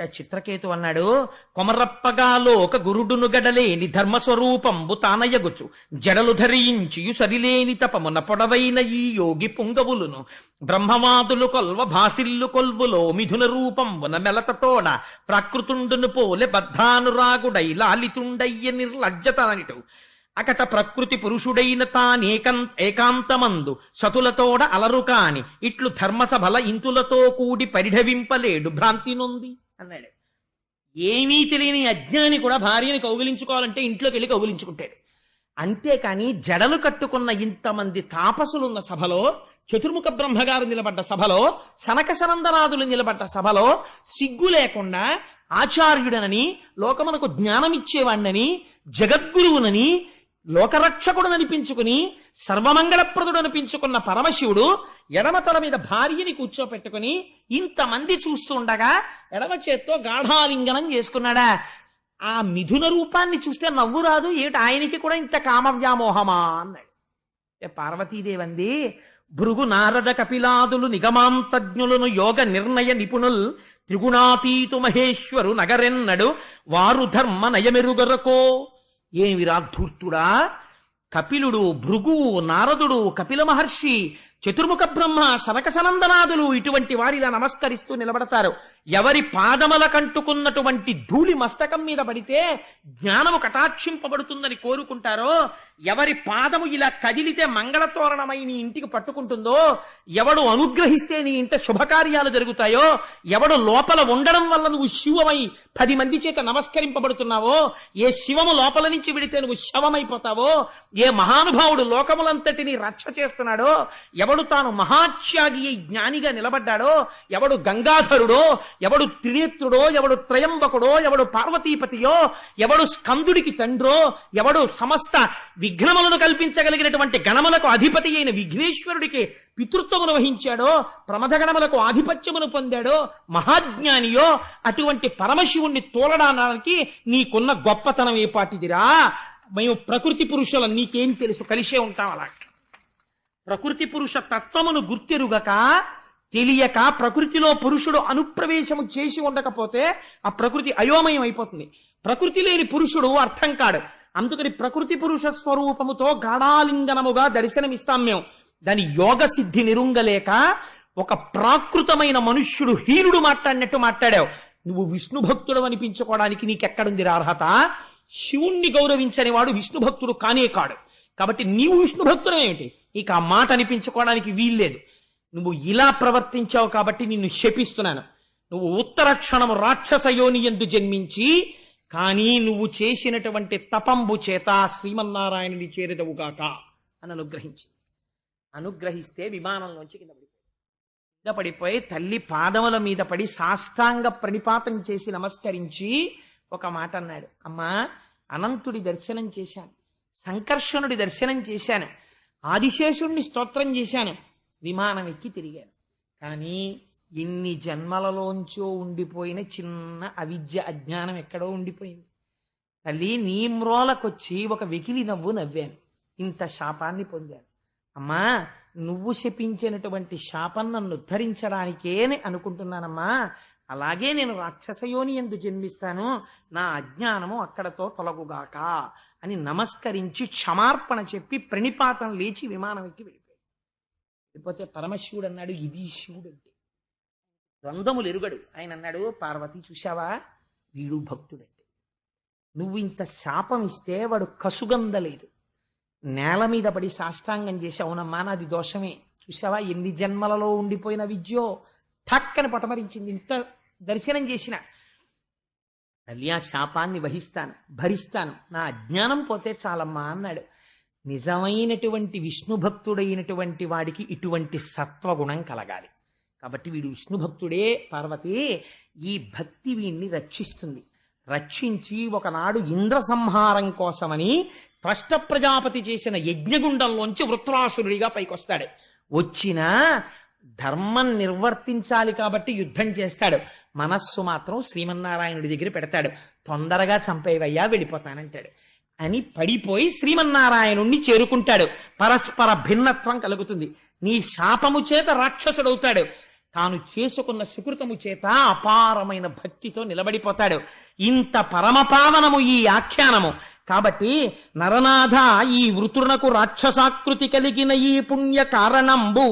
ఆ చిత్రకేతు అన్నాడు, కొమరప్పగాలో ఒక గురుడును గడలేని ధర్మస్వరూపంబు తానయగుచు జడలు ధరించియు సరిలేని తపమున పొడవైన ఈ యోగి పుంగవులును బ్రహ్మవాదులు కొల్వ భాసిల్లు కొల్వులో మిథున రూపంబున మెలతతోడ ప్రకృతుండును పోలె బద్ధానురాగుడై లాలితుండయ్య నిర్లజ్జతనిటు అకట ప్రకృతి పురుషుడైన ఏకాంతమందు సతులతోడ అలరు కాని ఇట్లు ధర్మసభల ఇంతులతో కూడి పరిఢవింపలేడు భ్రాంతి నొంది అన్నాడు. ఏమీ తెలియని అజ్ఞాని కూడా భార్యని కౌగిలించుకోవాలంటే ఇంట్లోకి వెళ్ళి కౌగిలించుకుంటాడు. అంతేకాని జడలు కట్టుకున్న ఇంతమంది తాపసులున్న సభలో, చతుర్ముఖ బ్రహ్మగారు నిలబడ్డ సభలో, సనక సనందనాదులు నిలబడ్డ సభలో సిగ్గు లేకుండా ఆచార్యుడనని, లోకమునకు జ్ఞానమిచ్చేవాణ్ణని, జగద్గురువునని, లోకరక్షకుడననిపించుకుని సర్వమంగళప్రదుడనిపించుకున్న పరమశివుడు ఎడమ తల మీద భార్యని కూర్చోపెట్టుకుని ఇంతమంది చూస్తుండగా ఎడమ చేత్తో గాఢాలింగనం చేసుకున్నాడా? ఆ మిథున రూపాన్ని చూస్తే నవ్వు రాదు ఏమిటి? ఆయనకి కూడా ఇంత కామ వ్యామోహమా అన్నాడు. పార్వతీదేవంది, భృగు నారద కపిలాదులు నిగమాంతజ్ఞులను యోగ నిర్ణయ నిపుణుల్ త్రిగుణాతీతు మహేశ్వరు నగరెన్నడు వారు ధర్మ నయమెరుగరకో. ఏమిరా ధూర్తుడా! కపిలుడు, భృగువు, నారదుడు, కపిల మహర్షి, చతుర్ముఖ బ్రహ్మ, సనక సనందనాదులు ఇటువంటి వారిలా నమస్కరిస్తూ నిలబడతారు. ఎవరి పాదముల కంటుకున్నటువంటి ధూళి మస్తకం మీద పడితే జ్ఞానము కటాక్షింపబడుతుందని కోరుకుంటారో, ఎవరి పాదము ఇలా కదిలితే మంగళతోరణమై నీ ఇంటికి పట్టుకుంటుందో, ఎవడు అనుగ్రహిస్తే నీ ఇంట శుభకార్యాలు జరుగుతాయో, ఎవడు లోపల ఉండడం వల్ల నువ్వు శివమై 10 మంది చేత నమస్కరింపబడుతున్నావో, ఏ శివము లోపల నుంచి విడితే నువ్వు శవమైపోతావో, ఏ మహానుభావుడు లోకములంతటిని రక్ష చేస్తున్నాడో, ఎవడు తాను మహాత్యాగి జ్ఞానిగా నిలబడ్డాడో, ఎవడు గంగాధరుడో, ఎవడు త్రినేత్రుడో, ఎవడు త్రయంబకుడో, ఎవడు పార్వతీపతియో, ఎవడు స్కందుడికి తండ్రో, ఎవడు సమస్త విఘ్నములను కల్పించగలిగినటువంటి గణములకు అధిపతి అయిన విఘ్నేశ్వరుడికి పితృత్వమును వహించాడో, ప్రమథగణములకు ఆధిపత్యమును పొందాడో మహాజ్ఞానియో, అటువంటి పరమశివుణ్ణి తోలడానికి నీకున్న గొప్పతనం ఏ పాటిదిరా? మేము ప్రకృతి పురుషులం, నీకేం తెలుసు? కలిసే ఉంటాం. అలా ప్రకృతి పురుష తత్వమును గుర్తెరుగక, తెలియక, ప్రకృతిలో పురుషుడు అనుప్రవేశము చేసి ఉండకపోతే ఆ ప్రకృతి అయోమయం అయిపోతుంది. ప్రకృతి లేని పురుషుడు అర్థం కాడు. అందుకని ప్రకృతి పురుష స్వరూపముతో గాఢాలింగనముగా దర్శనమిస్తాం మేము. దాని యోగ సిద్ధి నిరుంగలేక ఒక ప్రాకృతమైన మనుష్యుడు హీనుడు మాట్లాడినట్టు మాట్లాడావు. నువ్వు విష్ణు భక్తుడు అనిపించుకోవడానికి నీకెక్కడుంది అర్హత? శివుణ్ణి గౌరవించని వాడు విష్ణు భక్తుడు కానే కాడు. కాబట్టి నీవు విష్ణు భక్తుడు ఏమిటి? ఇక ఆ మాట అనిపించుకోవడానికి వీల్లేదు. నువ్వు ఇలా ప్రవర్తించావు కాబట్టి నిన్ను శపిస్తున్నాను. నువ్వు ఉత్తర క్షణము రాక్షసయోని యందు జన్మించి, కానీ నువ్వు చేసినటువంటి తపంబు చేత శ్రీమన్నారాయణుని చేరేదవుగాక అని అనుగ్రహిస్తే విమానంలోంచి కింద పడిపోయి తల్లి పాదముల మీద పడి సాష్టాంగ ప్రణిపాతం చేసి నమస్కరించి ఒక మాట అన్నాడు. అమ్మా, అనంతుడి దర్శనం చేశాను, సంకర్షణుడి దర్శనం చేశాను, ఆదిశేషుణ్ణి స్తోత్రం చేశాను, విమానం ఎక్కి తిరిగాను. కానీ ఎన్ని జన్మలలోంచో ఉండిపోయిన చిన్న అవిద్య, అజ్ఞానం ఎక్కడో ఉండిపోయింది. తల్లి, నీ మ్రోలకొచ్చి ఒక వెకిలి నవ్వు నవ్వాను, ఇంత శాపాన్ని పొందాను. అమ్మా, నువ్వు శపించినటువంటి శాపం నన్ను ఉద్ధరించడానికే అనుకుంటున్నానమ్మా. అలాగే నేను రాక్షసయోని యందు జన్మిస్తాను, నా అజ్ఞానము అక్కడతో తొలగుగాక అని నమస్కరించి క్షమార్పణ చెప్పి ప్రణిపాతం లేచి విమానం ఎక్కి వెళ్ళిపోతే పరమశివుడు అన్నాడు, ఇది శివుడు అంటే ద్వంద్వములు ఎరుగడు. ఆయన అన్నాడు, పార్వతి చూశావా, వీడు భక్తుడంటే. నువ్వు ఇంత శాపం ఇస్తే వాడు కసుగందలేదు, నేల మీద పడి సాష్టాంగం చేసి, అవునమ్మా నాది దోషమే, చూసావా ఎన్ని జన్మలలో ఉండిపోయిన విద్యో ఠక్కని పటమరించింది, ఇంత దర్శనం చేసిన. తల్లి, ఆ శాపాన్ని భరిస్తాను, నా అజ్ఞానం పోతే చాలమ్మా అన్నాడు. నిజమైనటువంటి విష్ణు భక్తుడైనటువంటి వాడికి ఇటువంటి సత్వగుణం కలగాలి. కాబట్టి వీడు విష్ణు భక్తుడే. పార్వతి, ఈ భక్తి వీణ్ణి రక్షిస్తుంది. రక్షించి ఒకనాడు ఇంద్ర సంహారం కోసమని త్వష్ట ప్రజాపతి చేసిన యజ్ఞగుండంలోంచి వృత్రాసురుడిగా పైకొస్తాడు. వచ్చిన ధర్మం నిర్వర్తించాలి కాబట్టి యుద్ధం చేస్తాడు, మనస్సు మాత్రం శ్రీమన్నారాయణుడి దగ్గర పెడతాడు. తొందరగా చంపేవయ్యా, వెళ్ళిపోతానంటాడు అని పడిపోయి శ్రీమన్నారాయణుణ్ణి చేరుకుంటాడు. పరస్పర భిన్నత్వం కలుగుతుంది. నీ శాపము చేత రాక్షసుడవుతాడు. తాను చేసుకున్న సుకృతము చేత అపారమైన భక్తితో నిలబడిపోతాడు. ఇంత పరమపావనము ఈ ఆఖ్యానము. కాబట్టి నరనాథ, ఈ వృతునకు రాక్షసాకృతి కలిగిన ఈ పుణ్య కారణంబు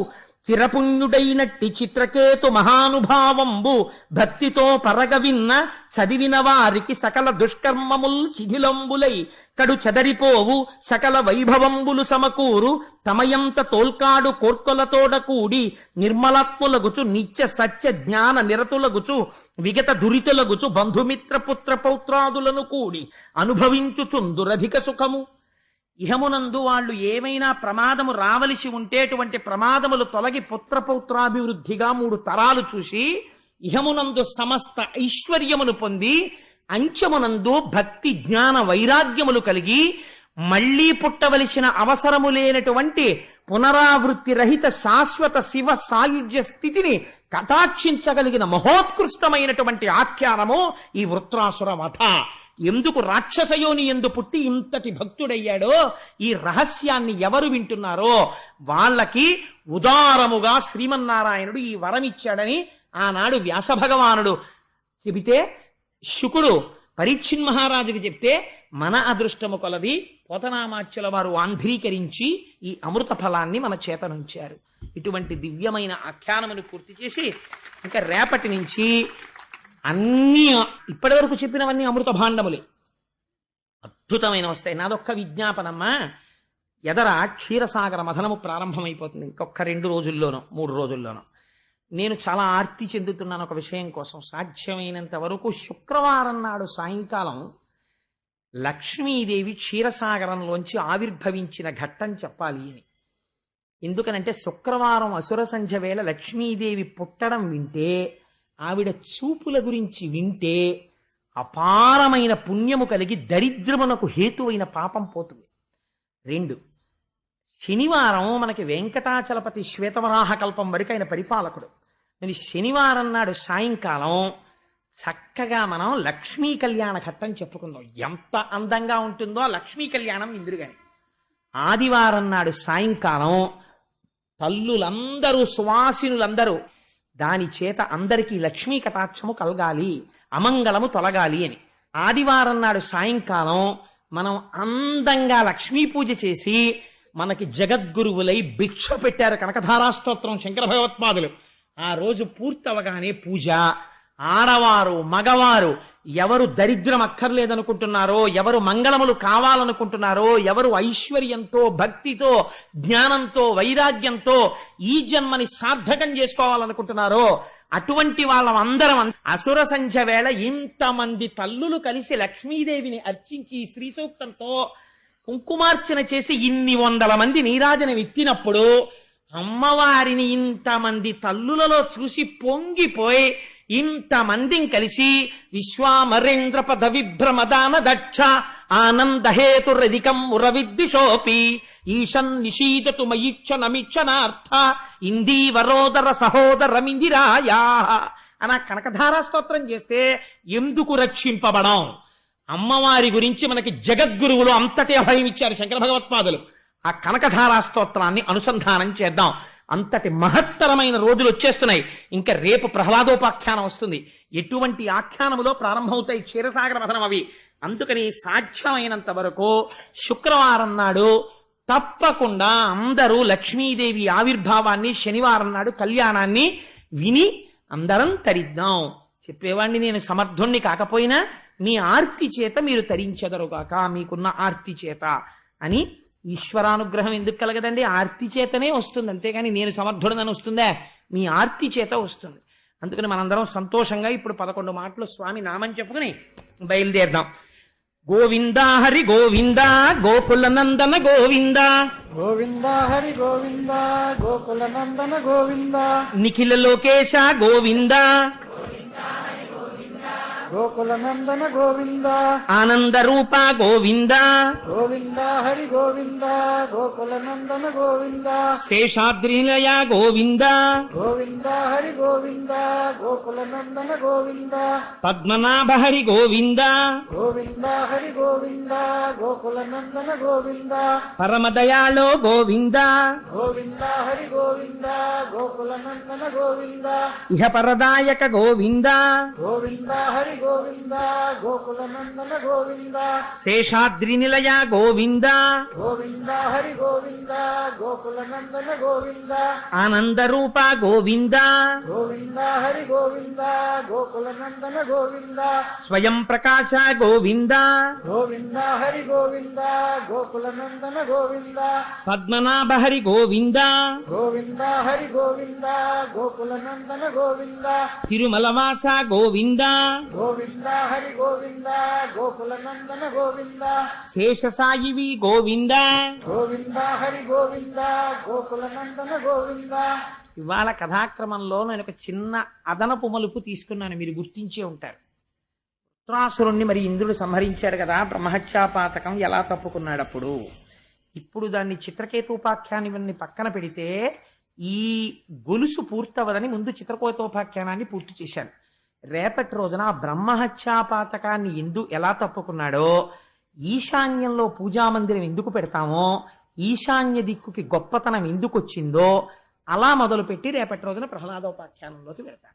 చిరపుణ్యుడైనట్టి చిత్రకేతు మహానుభావంబు భక్తితో పరగవిన్న చదివిన వారికి సకల దుష్కర్మముల్ శిథిలంబులై కడు చెదరిపోవు సకల వైభవంబులు సమకూరు తమయంత తోల్కాడు కోర్కొలతోడ కూడి నిర్మలాత్ములగుచు నిత్య సత్య జ్ఞాన నిరతులగుచు విగత దురితులగుచు బంధుమిత్ర పుత్ర పౌత్రాదులను కూడి అనుభవించుచుందురధిక సుఖము. ఇహమునందు వాళ్ళు ఏమైనా ప్రమాదము రావలసి ఉంటేటువంటి ప్రమాదములు తొలగి పుత్రపౌత్రాభివృద్ధిగా 3 తరాలు చూసి ఇహమునందు సమస్త ఐశ్వర్యమును పొంది అంచమునందు భక్తి జ్ఞాన వైరాగ్యములు కలిగి మళ్లీ పుట్టవలసిన అవసరము లేనటువంటి పునరావృత్తి రహిత శాశ్వత శివ సాయుధ్య స్థితిని కటాక్షించగలిగిన మహోత్కృష్టమైనటువంటి ఆఖ్యానము ఈ వృత్రాసుర వధ. ఎందుకు రాక్షసయోని ఎందు పుట్టి ఇంతటి భక్తుడయ్యాడో ఈ రహస్యాన్ని ఎవరు వింటున్నారో వాళ్ళకి ఉదారముగా శ్రీమన్నారాయణుడు ఈ వరం ఇచ్చాడని ఆనాడు వ్యాస భగవానుడు చెబితే, శుకుడు పరీక్షిన్ మహారాజుకి చెప్తే మన అదృష్టము కొలది పోతనామాచ్యుల వారు ఆంధ్రీకరించి ఈ అమృత ఫలాన్ని మన చేతనుంచారు. ఇటువంటి దివ్యమైన ఆఖ్యానమును పూర్తి చేసి ఇంకా రేపటి నుంచి అన్ని ఇప్పటి వరకు చెప్పినవన్నీ అమృత భాండములే, అద్భుతమైన వస్తాయి. నాదొక్క విజ్ఞాపనమ్మా, ఎదర క్షీరసాగర మథనము ప్రారంభమైపోతుంది ఇంకొక 2 రోజుల్లోనో 3 రోజుల్లోనో. నేను చాలా ఆర్తి చెందుతున్నాను ఒక విషయం కోసం. సాధ్యమైనంత వరకు శుక్రవారం నాడు సాయంకాలం లక్ష్మీదేవి క్షీరసాగరంలోంచి ఆవిర్భవించిన ఘట్టం చెప్పాలి అని. ఎందుకనంటే శుక్రవారం అసుర సంధ్య వేళ లక్ష్మీదేవి పుట్టడం వింటే, ఆవిడ చూపుల గురించి వింటే అపారమైన పుణ్యము కలిగి దరిద్రమునకు హేతువైన పాపం పోతుంది. 2, శనివారం మనకి వెంకటాచలపతి శ్వేతవరాహ కల్పం వరకు ఆయన పరిపాలకుడు. మరి శనివారం నాడు సాయంకాలం చక్కగా మనం లక్ష్మీ కళ్యాణ ఘట్టం చెప్పుకుందాం. ఎంత అందంగా ఉంటుందో ఆ లక్ష్మీ కళ్యాణం ఇందురుగాని. ఆదివారం నాడు సాయంకాలం తల్లులందరూ సువాసినులందరూ దాని చేత అందరికీ లక్ష్మీ కటాక్షము కలగాలి, అమంగళము తొలగాలి అని ఆదివారం నాడు సాయంకాలం మనం అందంగా లక్ష్మీ పూజ చేసి, మనకి జగద్గురువులై భిక్ష పెట్టారు కనకధారాస్తోత్రం శంకర భగవత్పాదులు. ఆ రోజు పూర్తవగానే పూజ, ఆడవారు మగవారు ఎవరు దరిద్రం అక్కర్లేదనుకుంటున్నారో, ఎవరు మంగళములు కావాలనుకుంటున్నారో, ఎవరు ఐశ్వర్యంతో భక్తితో జ్ఞానంతో వైరాగ్యంతో ఈ జన్మని సార్థకం చేసుకోవాలనుకుంటున్నారో అటువంటి వాళ్ళందరం అసుర సంధ్య వేళ ఇంతమంది తల్లులు కలిసి లక్ష్మీదేవిని అర్చించి శ్రీ సూక్తంతో కుంకుమార్చన చేసి ఇన్ని 100 మంది నీరాజనం ఎత్తినప్పుడు అమ్మవారిని ఇంతమంది తల్లులలో చూసి పొంగిపోయి ఇంతమందిని కలిసి విశ్వామరేంద్ర పద విభ్రమదాన దక్ష ఆనందహేతురధికం మురవిద్విషోపి ఈశన్ నిషీదతు మయిక్షణమిక్షణార్థ ఇందీవరోదర సహోదరమిందిరాయా అన కనకధారా స్తోత్రం చేస్తే ఎందుకు రక్షింపబడం? అమ్మవారి గురించి మనకి జగద్గురువులు అంతటి అభయం ఇచ్చారు శంకర భగవత్పాదులు. ఆ కనకధారా స్తోత్రాన్ని అనుసంధానం చేద్దాం. అంతటి మహత్తరమైన రోజులు వచ్చేస్తున్నాయి. ఇంకా రేపు ప్రహ్లాదోపాఖ్యానం వస్తుంది. ఎటువంటి ఆఖ్యానములో ప్రారంభమవుతాయి క్షీరసాగర మథనం అవి. అందుకని సాధ్యమైనంత వరకు శుక్రవారం నాడు తప్పకుండా అందరూ లక్ష్మీదేవి ఆవిర్భావాన్ని, శనివారం నాడు కళ్యాణాన్ని విని అందరం తరిద్దాం. చెప్పేవాణ్ణి నేను సమర్థుణ్ణి కాకపోయినా మీ ఆర్తి చేత మీరు తరించెదరుగాక, మీకున్న ఆర్తి చేత అని. ఈశ్వరానుగ్రహం ఎందుకు కలగదండి? ఆర్తి చేతనే వస్తుంది, అంతేగాని నేను సమర్థుడనని వస్తుందా? మీ ఆర్తి చేత వస్తుంది. అందుకని మనందరం సంతోషంగా ఇప్పుడు 11 మాటలు స్వామి నామం చెప్పుకుని బయలుదేరదాం. గోవింద హరి గోవింద గోకుల నందన గోవింద, గోవింద హరి గోవింద గోకుల నందన గోవింద, నిఖిల లోకేశ గోవింద, గోకులనందన గోవింద ఆనంద రూప గోవింద గోవింద హరి గోవింద గోకులనందన గోవింద శేషాద్రినిలయ గోవింద గోవింద హరి గోవింద గోకులనందన గోవింద పద్మనాభ హరి గోవింద గోవింద హరి గోవింద గోకులనందన గోవింద పరమదయాళో గోవింద గోవింద హరి గోవింద గోకులనందన గోవింద ఇహ పరదాయక గోవింద గోవింద హరి గోవింద గోకులనందన గోవింద శేషాద్రినిలయ గోవింద గోవింద హరి గోవింద గోకులనందన గోవింద ఆనంద రూప గోవింద గోవింద హరి గోవింద గోకులనందన గోవింద స్వయం ప్రకాశ గోవింద గోవింద హరి గోవింద గోకులనందన గోవింద పద్మనాభ హరి గోవింద గోవింద హరి గోవింద గోకులనందన గోవింద తిరుమలవాస గోవింద గోవింద హరి గోవింద గోకులనందన గోవింద శేషసాయివి గోవింద గోవింద హరి గోవింద గోకులనందన గోవింద. ఇవాళ కథాక్రమంలో నేను ఒక చిన్న అదనపు మలుపు తీసుకున్నాను, మీరు గుర్తించే ఉంటారు. వృత్రాసురుణ్ణి మరి ఇంద్రుడు సంహరించాడు కదా, బ్రహ్మహత్యాపాతకం ఎలా తప్పుకున్నాడు అప్పుడు. ఇప్పుడు దాన్ని చిత్రకేతోపాఖ్యానాన్ని పక్కన పెడితే ఈ గొలుసు పూర్తవదని ముందు చిత్రకేతోపాఖ్యానాన్ని పూర్తి చేశాను. రేపటి రోజున ఆ బ్రహ్మహత్యాపాతకాన్ని ఎలా తప్పుకున్నాడో, ఈశాన్యంలో పూజామందిరం ఎందుకు పెడతామో, ఈశాన్య దిక్కుకి గొప్పతనం ఎందుకు వచ్చిందో అలా మొదలుపెట్టి రేపటి రోజున ప్రహ్లాదోపాఖ్యానంలోకి వెళ్తాను.